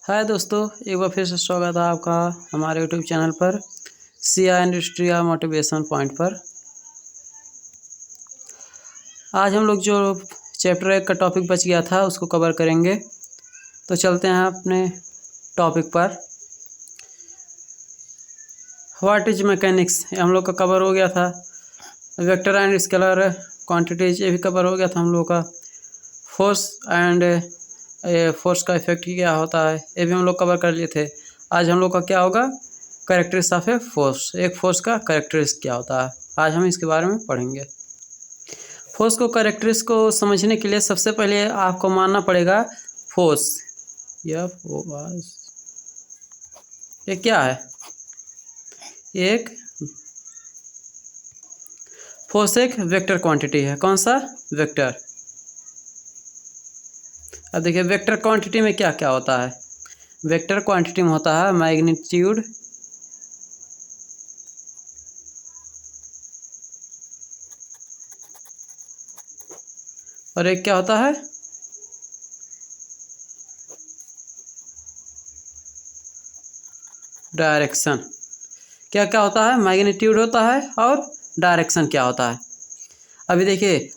हाय दोस्तों, एक बार फिर से स्वागत है आपका हमारे यूट्यूब चैनल पर सीआई इंडस्ट्रियल मोटिवेशन पॉइंट पर। आज हम लोग जो चैप्टर 1 का टॉपिक बच गया था उसको कवर करेंगे। तो चलते हैं अपने टॉपिक पर। व्हाट इज मैकेनिक्स हम लोग का कवर हो गया था। वेक्टर एंड स्केलर क्वांटिटीज ये भी कवर हो गया था हम लोग का। फोर्स एंड फोर्स का इफेक्ट क्या होता है ये भी हम लोग कवर कर लिए थे। आज हम लोग का क्या होगा, कैरेक्टरिस्टिक्स ऑफ ए फोर्स। एक फोर्स का कैरेक्टरिस्टिक्स क्या होता है, आज हम इसके बारे में पढ़ेंगे। फोर्स को कैरेक्टरिस्टिक्स को समझने के लिए सबसे पहले आपको मानना पड़ेगा फोर्स ये क्या है। एक फोर्स एक वेक्टर क्वांटिटी है। कौन सा? वेक्टर। अब देखिए वेक्टर क्वांटिटी में क्या क्या होता है। वेक्टर क्वांटिटी में होता है मैग्नीट्यूड, और एक क्या होता है, डायरेक्शन। क्या क्या होता है? मैग्नीट्यूड होता है और डायरेक्शन क्या होता है। अभी देखिए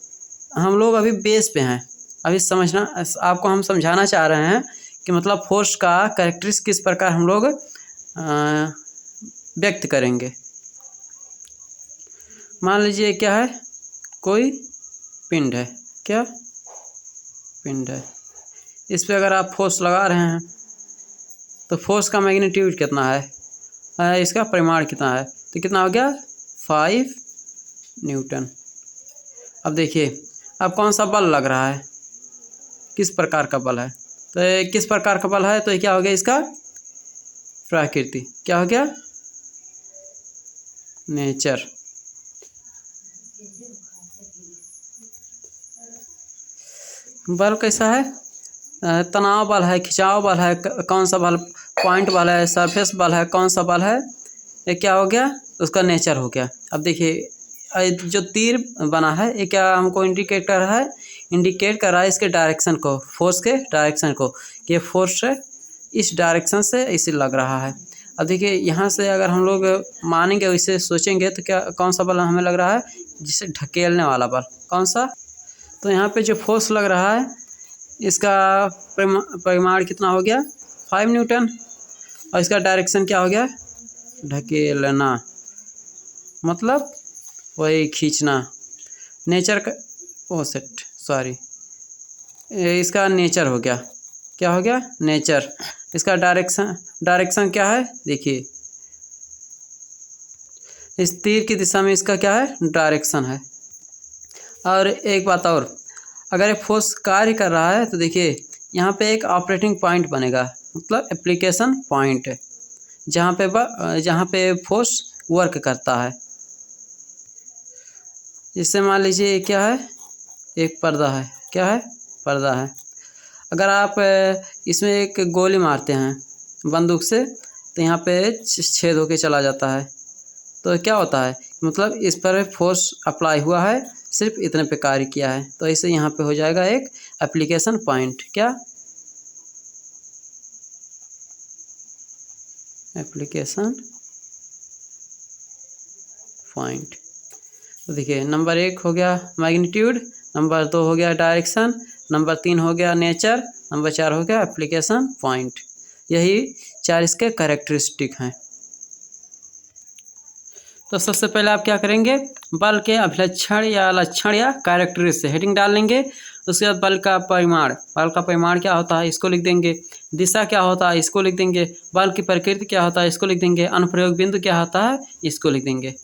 हम लोग अभी बेस पे हैं, अभी समझना आपको हम समझाना चाह रहे हैं कि मतलब फोर्स का कैरेक्टरिस्टिक्स किस प्रकार हम लोग व्यक्त करेंगे। मान लीजिए क्या है, कोई पिंड है। क्या? पिंड है। इस पे अगर आप फोर्स लगा रहे हैं तो फोर्स का मैग्नीट्यूड कितना है, इसका परिमाण कितना है, तो कितना हो गया 5 न्यूटन। अब देखिए अब कौन सा बल लग रहा है, किस प्रकार का बल है, तो ये किस प्रकार का बल है, तो ये क्या हो गया, इसका प्रकृति। क्या हो गया? नेचर। बल कैसा है? तनाव बल है, खिंचाव बल है, कौन सा बल, पॉइंट बल है, सरफेस बल है, कौन सा बल है, ये क्या हो गया, उसका नेचर हो गया। अब देखिए जो तीर बना है ये क्या हमको इंडिकेट कर रहा है, इंडिकेट कर रहा है इसके डायरेक्शन को, फोर्स के डायरेक्शन को, कि फोर्स इस डायरेक्शन से इसे लग रहा है। अब देखिए यहाँ से अगर हम लोग मानेंगे वैसे सोचेंगे तो क्या कौन सा बल हमें लग रहा है, जिसे ढकेलने वाला बल। कौन सा? तो यहाँ पे जो फोर्स लग रहा है इसका परिमाण कितना हो गया 5 न्यूटन, और इसका डायरेक्शन क्या हो गया, ढकेलना, मतलब वही खींचना। नेचर का इसका नेचर हो गया। क्या हो गया? नेचर। इसका डायरेक्शन क्या है, देखिए इस तीर की दिशा में इसका क्या है, डायरेक्शन है। और एक बात और, अगर ये फोर्स कार्य कर रहा है तो देखिए यहाँ पे एक ऑपरेटिंग पॉइंट बनेगा, मतलब एप्लीकेशन पॉइंट, जहाँ पे फोर्स वर्क करता है। इससे मान लीजिए क्या है, एक पर्दा है। क्या है? पर्दा है। अगर आप इसमें एक गोली मारते हैं बंदूक से तो यहाँ पे छेद होके चला जाता है, तो क्या होता है, मतलब इस पर फोर्स अप्लाई हुआ है, सिर्फ इतने पे कार्य किया है, तो ऐसे यहाँ पे हो जाएगा एक एप्लीकेशन पॉइंट। क्या? Application point. तो देखिए नंबर 1 हो गया मैग्नीट्यूड, नंबर 2 हो गया डायरेक्शन, नंबर 3 हो गया नेचर, नंबर 4 हो गया एप्लीकेशन पॉइंट। यही 4 इसके कैरेक्टरिस्टिक हैं। तो सबसे पहले आप क्या करेंगे, बल के अभिलक्षण या लक्षण या कैरेक्टरिस्टिक से हेडिंग डाल लेंगे। उसके बाद बल का परिमाण क्या होता है, इसको लिख देंगे। दिशा क्या होता है, इसको लिख देंगे। बल की प्रकृति क्या होता है, इसको लिख देंगे। अनुप्रयोग बिंदु क्या होता है, इसको लिख देंगे।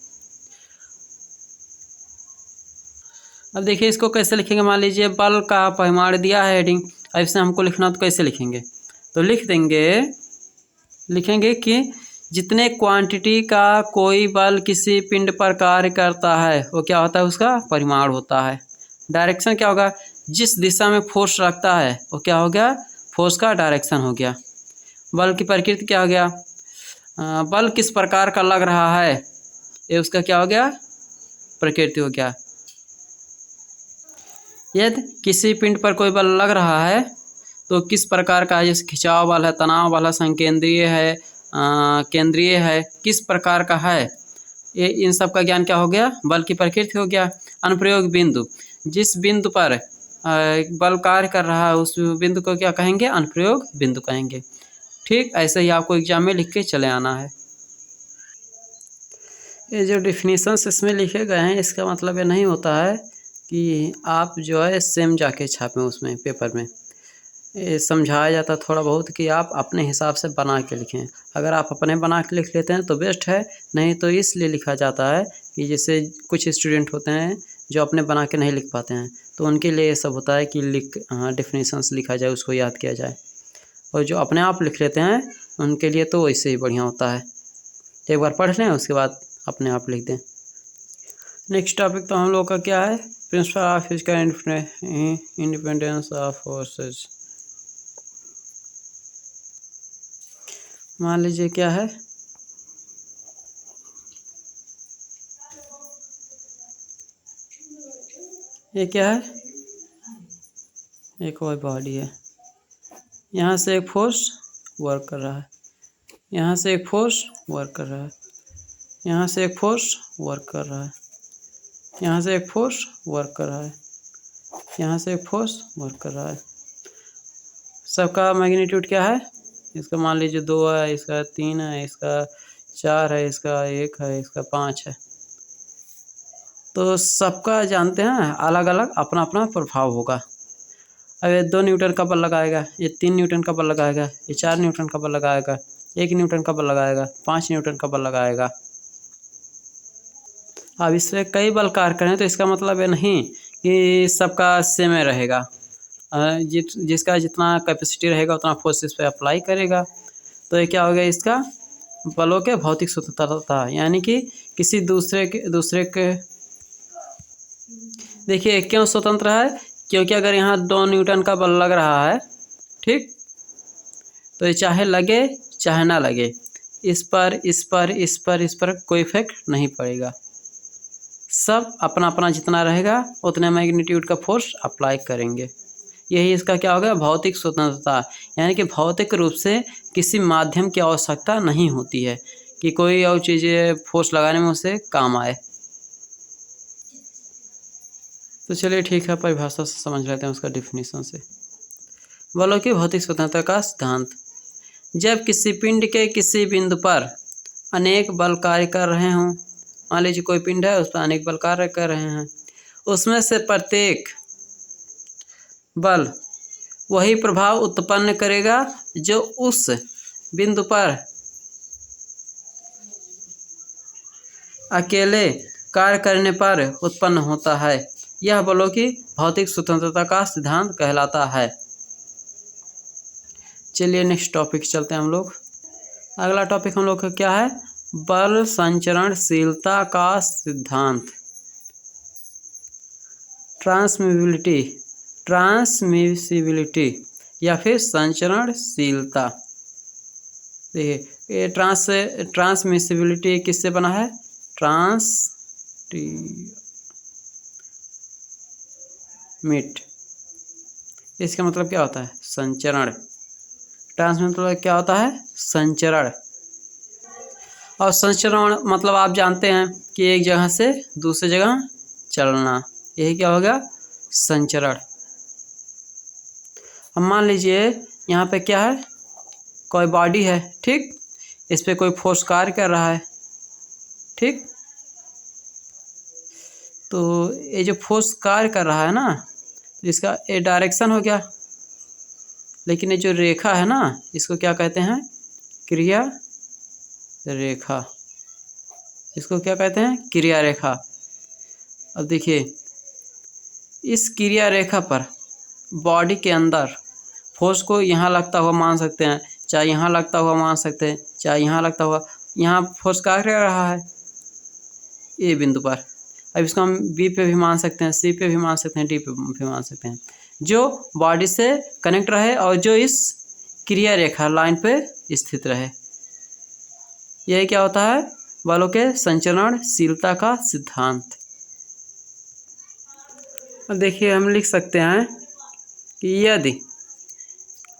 अब देखिए इसको कैसे लिखेंगे, मान लीजिए बल का परिमाण दिया है हेडिंग, अब इसे हमको लिखना तो कैसे लिखेंगे, तो लिखेंगे कि जितने क्वांटिटी का कोई बल किसी पिंड पर कार्य करता है वो क्या होता है, उसका परिमाण होता है। डायरेक्शन क्या होगा, जिस दिशा में फोर्स रखता है वो क्या हो गया, फोर्स का डायरेक्शन हो गया। बल की प्रकृति क्या हो गया, बल किस प्रकार का लग रहा है, ये उसका क्या हो गया, प्रकृति हो गया। यदि किसी पिंड पर कोई बल लग रहा है तो किस प्रकार का है, जैसे खिंचाव बल है, तनाव बल है, संकेंद्रीय है, केंद्रीय है, किस प्रकार का है, ये इन सब का ज्ञान क्या हो गया, बल की प्रकृति हो गया। अनुप्रयोग बिंदु, जिस बिंदु पर बल कार्य कर रहा है उस बिंदु को क्या कहेंगे, अनुप्रयोग बिंदु कहेंगे। ठीक, ऐसे ही आपको एग्जाम में लिख के चले आना है। ये जो डिफिनीशंस इसमें लिखे गए हैं इसका मतलब ये नहीं होता है कि आप जो है सेम जाके छापें उसमें पेपर में। ये समझाया जाता है थोड़ा बहुत कि आप अपने हिसाब से बना के लिखें। अगर आप अपने बना के लिख लेते हैं तो बेस्ट है, नहीं तो इसलिए लिखा जाता है कि जैसे कुछ स्टूडेंट होते हैं जो अपने बना के नहीं लिख पाते हैं, तो उनके लिए ये सब होता है कि डिफिनीशंस लिखा जाए, उसको याद किया जाए। और जो अपने आप लिख लेते हैं उनके लिए तो वैसे ही बढ़िया होता है। एक बार पढ़ लें उसके बाद अपने आप लिख दें। नेक्स्ट टॉपिक तो हम लोग का क्या है, principle of physical independence of forces. मान लीजिए क्या है, ये क्या है, एक और बॉडी है, यहाँ से एक फोर्स वर्क कर रहा है, यहाँ से एक फोर्स वर्क कर रहा है, यहाँ से एक फोर्स वर्क कर रहा है, यहाँ से एक फोर्स वर्क कर रहा है, यहाँ से एक फोर्स वर्क कर रहा है। सबका मैग्नीट्यूड क्या है, इसका मान लीजिए 2 है, इसका 3 है, इसका 4 है, इसका 1 है, इसका 5 है। तो सबका जानते हैं अलग अलग अपना अपना प्रभाव होगा। अब ये 2 न्यूटन का बल लगाएगा, ये 3 न्यूटन का बल लगाएगा, ये 4 न्यूटन का बल लगाएगा, 1 न्यूटन का बल लगाएगा, 5 न्यूटन का बल लगाएगा। अब इससे कई बल कार्य करें तो इसका मतलब ये नहीं कि सबका सेम रहेगा। जिसका जितना कैपेसिटी रहेगा उतना फोर्स इस पर अप्लाई करेगा। तो ये क्या हो गया, इसका बलों के भौतिक स्वतंत्रता, यानी कि किसी दूसरे के देखिए क्यों स्वतंत्र है, क्योंकि अगर यहाँ 2 न्यूटन का बल लग रहा है, ठीक, तो ये चाहे लगे चाहे ना लगे, इस पर कोई इफेक्ट नहीं पड़ेगा। सब अपना अपना जितना रहेगा उतने मैग्नीट्यूड का फोर्स अप्लाई करेंगे। यही इसका क्या होगा, भौतिक स्वतंत्रता, यानी कि भौतिक रूप से किसी माध्यम की आवश्यकता नहीं होती है कि कोई और चीज़ें फोर्स लगाने में उसे काम आए। तो चलिए ठीक है, परिभाषा से समझ लेते हैं उसका डिफिनीशन से। बलों की भौतिक स्वतंत्रता का सिद्धांत, जब किसी पिंड के किसी बिंदु पर अनेक बल कार्य कर रहे हों, मान लीजिए कोई पिंड है उस पर अनेक बल कार्य कर रहे हैं, उसमें से प्रत्येक बल वही प्रभाव उत्पन्न करेगा जो उस बिंदु पर अकेले कार्य करने पर उत्पन्न होता है। यह बलों की भौतिक स्वतंत्रता का सिद्धांत कहलाता है। चलिए नेक्स्ट टॉपिक चलते हैं हम लोग। अगला टॉपिक हम लोग का क्या है, बल संचरणशीलता का सिद्धांत। ट्रांसमिसिबिलिटी या फिर संचरणशीलता। देखिए ये ट्रांसमिसिबिलिटी किससे बना है, ट्रांसमिट, इसका मतलब क्या होता है, संचरण। ट्रांसमिट मतलब क्या होता है, संचरण। और संचरण मतलब आप जानते हैं कि एक जगह से दूसरी जगह चलना, यही क्या होगा, संचरण। अब मान लीजिए यहाँ पे क्या है, कोई बॉडी है, ठीक, इस पे कोई फोर्स कार्य कर रहा है, ठीक। तो ये जो फोर्स कार्य कर रहा है ना, तो इसका ये डायरेक्शन हो गया, लेकिन ये जो रेखा है ना, इसको क्या कहते हैं, क्रिया रेखा। इसको क्या कहते हैं, क्रिया रेखा। अब देखिए इस क्रिया रेखा पर बॉडी के अंदर फोर्स को यहाँ लगता हुआ मान सकते हैं, चाहे यहाँ लगता हुआ मान सकते हैं, चाहे यहाँ लगता हुआ, यहाँ फोर्स कार्य कर रहा है ए बिंदु पर। अब इसको हम बी पे भी मान सकते हैं, सी पे भी मान सकते हैं, डी पे भी मान सकते हैं, जो बॉडी से कनेक्ट रहे और जो इस क्रिया रेखा लाइन पे स्थित रहे। यही क्या होता है, बलों के संचरणशीलता का सिद्धांत। देखिए हम लिख सकते हैं कि यदि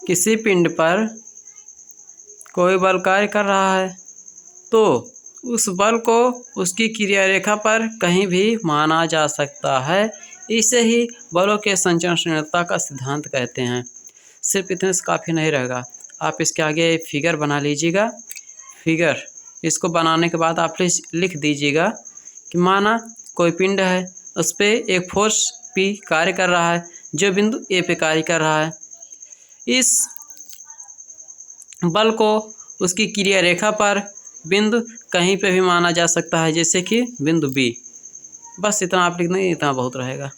किसी पिंड पर कोई बल कार्य कर रहा है तो उस बल को उसकी क्रिया रेखा पर कहीं भी माना जा सकता है। इसे ही बलों के संचरण संयोजकता का सिद्धांत कहते हैं। सिर्फ इतने से काफ़ी नहीं रहेगा, आप इसके आगे फिगर बना लीजिएगा। फिगर इसको बनाने के बाद आप लिख दीजिएगा कि माना कोई पिंड है, उस पर एक फोर्स P कार्य कर रहा है जो बिंदु A पे कार्य कर रहा है। इस बल को उसकी क्रिया रेखा पर बिंदु कहीं पे भी माना जा सकता है, जैसे कि बिंदु B। बस इतना आप लिख देंगे, इतना बहुत रहेगा।